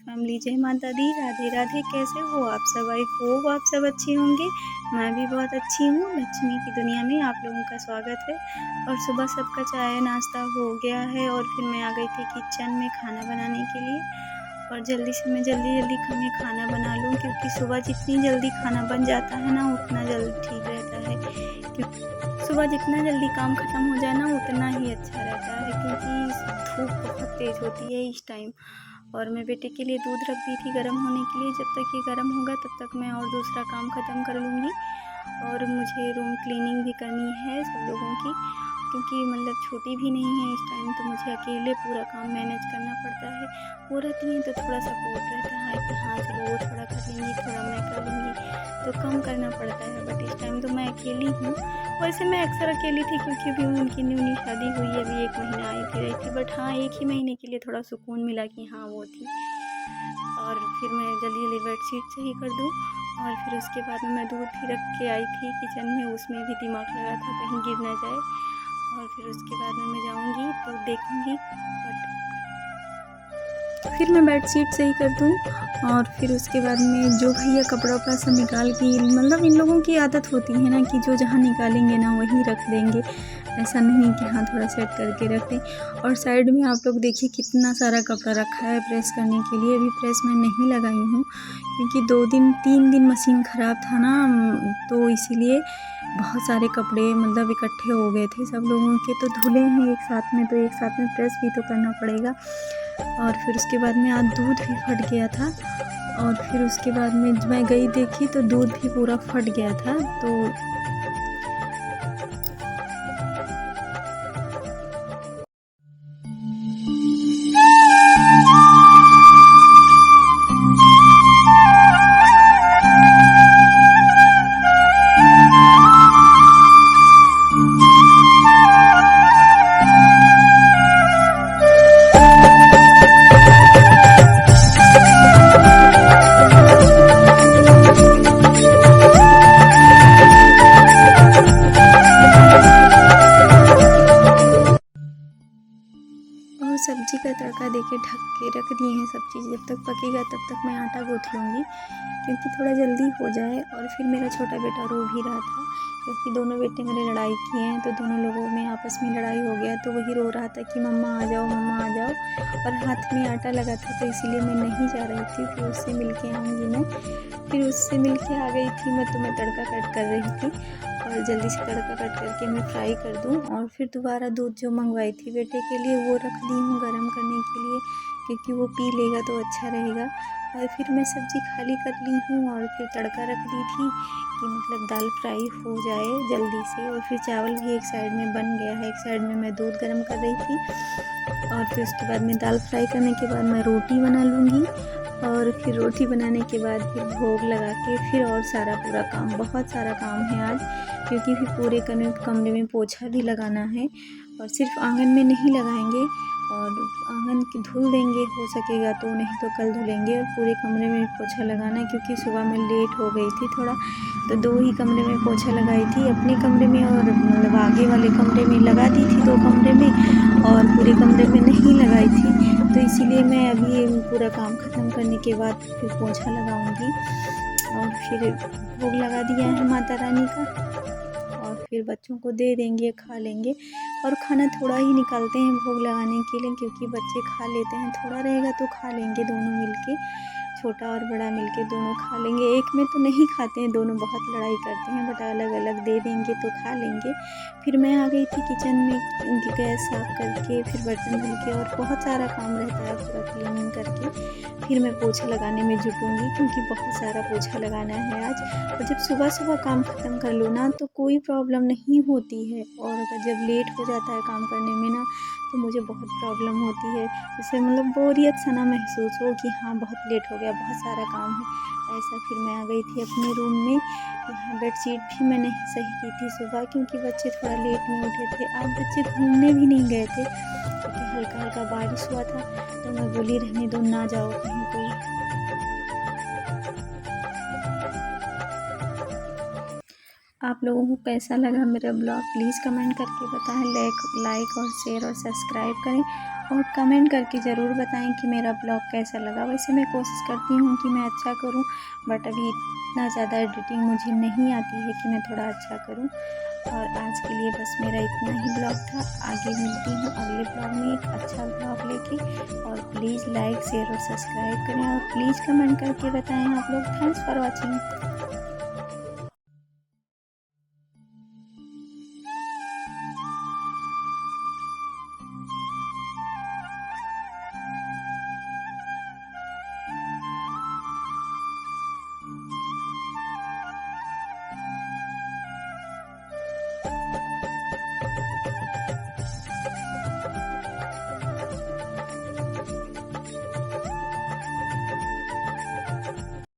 Family. जय माता दी, राधे राधे। कैसे हो आप सब? आई होप आप सब अच्छे होंगे। मैं भी बहुत अच्छी हूँ। लक्ष्मी की दुनिया में आप लोगों का स्वागत है। और सुबह सबका चाय नाश्ता हो गया है और फिर मैं आ गई थी किचन में खाना बनाने के लिए। और जल्दी से मैं जल्दी मैं खाना बना लूँ, क्योंकि सुबह जितनी जल्दी खाना बन जाता है ना उतना जल्दी ठीक रहता है। क्योंकि सुबह जितना जल्दी काम ख़त्म हो जाए ना उतना ही अच्छा रहता है, क्योंकि धूप बहुत तेज़ होती है इस टाइम। और मैं बेटे के लिए दूध रख दी थी गर्म होने के लिए। जब तक ये गर्म होगा तब तक मैं और दूसरा काम ख़त्म कर लूँगी। और मुझे रूम क्लीनिंग भी करनी है सब लोगों की, क्योंकि मतलब छोटी भी नहीं है इस टाइम, तो मुझे अकेले पूरा काम मैनेज करना पड़ता है। वो रहती हैं तो थोड़ा सपोर्ट रहता है कि हाँ चलो वो थोड़ा कर लेंगी, थोड़ा मैं कर लूँगी, तो कम करना पड़ता है। बट इस टाइम तो मैं अकेली हूँ। वैसे मैं अक्सर अकेली थी, क्योंकि अभी उनकी न्यू शादी हुई है, अभी 1 महीना आई थी रही थी। बट हाँ, 1 ही महीने के लिए थोड़ा सुकून मिला कि हाँ वो थी। और फिर मैं जल्दी बेडशीट सही कर दूँ। और फिर उसके बाद में मैं दूध भी रख के आई थी किचन में, उसमें भी दिमाग लगा था कहीं गिर ना जाए। और फिर उसके बाद में मैं जाऊँगी तो देखूँगी। बट फिर मैं बेडशीट सही कर दूँ। और फिर उसके बाद में जो भैया कपड़ा वपड़ा सब निकाल के, मतलब इन लोगों की आदत होती है ना कि जो जहाँ निकालेंगे ना वहीं रख देंगे। ऐसा नहीं कि हाँ थोड़ा सेट करके रख दें। और साइड में आप लोग देखिए कितना सारा कपड़ा रखा है प्रेस करने के लिए। अभी प्रेस मैं नहीं लगाई हूँ, क्योंकि 3 दिन मशीन ख़राब था ना, तो इसीलिए बहुत सारे कपड़े मतलब इकट्ठे हो गए थे सब लोगों के, तो धुले हैं एक साथ में, तो एक साथ में प्रेस भी तो करना पड़ेगा। और फिर उसके बाद में आज दूध भी फट गया था। और फिर उसके बाद में मैं गई देखी तो दूध भी पूरा फट गया था। तो सब्जी का तड़का देके ढक के रख दिए हैं सब चीज़। जब तक पकेगा तब तक मैं आटा गूँथ लूँगी, क्योंकि थोड़ा जल्दी हो जाए। और फिर मेरा छोटा बेटा रो भी रहा था, क्योंकि दोनों बेटे मेरे लड़ाई किए हैं, तो दोनों लोगों में आपस में लड़ाई हो गया। तो वही रो रहा था कि मम्मा आ जाओ, मम्मा आ जाओ। और हाथ में आटा लगा था तो इसीलिए मैं नहीं जा रही थी। फिर उससे मिल के आऊँगी मैं। फिर उससे मिल के आ गई थी मैं, तो मैं तड़का कट कर रही थी। और जल्दी से तड़का कट करके मैं फ्राई कर दूँ। और फिर दोबारा दूध जो मंगवाई थी बेटे के लिए वो रख दी हूँ गर्म करने के लिए, क्योंकि वो पी लेगा तो अच्छा रहेगा। और फिर मैं सब्ज़ी खाली कर ली हूँ और फिर तड़का रख दी थी कि मतलब दाल फ्राई हो जाए जल्दी से। और फिर चावल भी एक साइड में बन गया है, एक साइड में मैं दूध गर्म कर रही थी। और फिर उसके बाद में दाल फ्राई करने के बाद मैं रोटी बना लूँगी। और फिर रोटी बनाने के बाद फिर भोग लगा के फिर और सारा पूरा काम, बहुत सारा काम है आज, क्योंकि फिर पूरे कमरे में पोछा भी लगाना है। और सिर्फ आंगन में नहीं लगाएंगे, और आंगन की धुल देंगे हो सकेगा तो, नहीं तो कल धुलेंगे। और पूरे कमरे में पोछा लगाना है, क्योंकि सुबह में लेट हो गई थी थोड़ा, तो 2 ही कमरे में पोछा लगाई थी, अपने कमरे में और मतलब आगे वाले कमरे में लगा दी थी 2 कमरे में, और पूरे कमरे में नहीं लगाई थी। तो इसीलिए मैं अभी पूरा काम ख़त्म करने के बाद फिर पोछा लगाऊंगी। और फिर भोग लगा दिया है माता रानी का, और फिर बच्चों को दे देंगे, खा लेंगे। और खाना थोड़ा ही निकालते हैं भोग लगाने के लिए, क्योंकि बच्चे खा लेते हैं, थोड़ा रहेगा तो खा लेंगे दोनों मिलके, छोटा और बड़ा मिलके दोनों खा लेंगे। एक में तो नहीं खाते हैं, दोनों बहुत लड़ाई करते हैं, बट अलग अलग दे देंगे तो खा लेंगे। फिर मैं आ गई थी किचन में गैस साफ़ करके, फिर बर्तन धुल के, और बहुत सारा काम रहता है पूरा क्लीनिंग करके। फिर मैं पोछा लगाने में जुटूँगी, क्योंकि बहुत सारा पोछा लगाना है आज। और जब सुबह सुबह काम ख़त्म कर लो ना तो कोई प्रॉब्लम नहीं होती है, और अगर जब लेट हो जाता है काम करने में ना तो मुझे बहुत प्रॉब्लम होती है। जैसे मतलब बोरियत सा ना महसूस हो कि हाँ बहुत लेट हो गया, बहुत सारा काम है ऐसा। फिर मैं आ गई थी अपने रूम में। यहाँ बेडशीट भी मैंने सही की थी सुबह, क्योंकि बच्चे थोड़ा लेट में उठे थे। आज बच्चे घूमने भी नहीं गए थे, क्योंकि हल्का हल्का बारिश हुआ था, तो मैं बोली रहने दो, ना जाओ कहीं कोई। आप लोगों को कैसा लगा मेरा ब्लॉग प्लीज़ कमेंट करके बताएं। लाइक और शेयर और सब्सक्राइब करें और कमेंट करके ज़रूर बताएं कि मेरा ब्लॉग कैसा लगा। वैसे मैं कोशिश करती हूँ कि मैं अच्छा करूँ, बट अभी इतना ज़्यादा एडिटिंग मुझे नहीं आती है कि मैं थोड़ा अच्छा करूँ। और आज के लिए बस मेरा इतना ही ब्लॉग था। आगे मिलती हूँ अगले ब्लॉग में एक अच्छा ब्लॉग लेके। और प्लीज़ लाइक शेयर और सब्सक्राइब करें और प्लीज़ कमेंट करके बताएं आप लोग। Thanks for watching.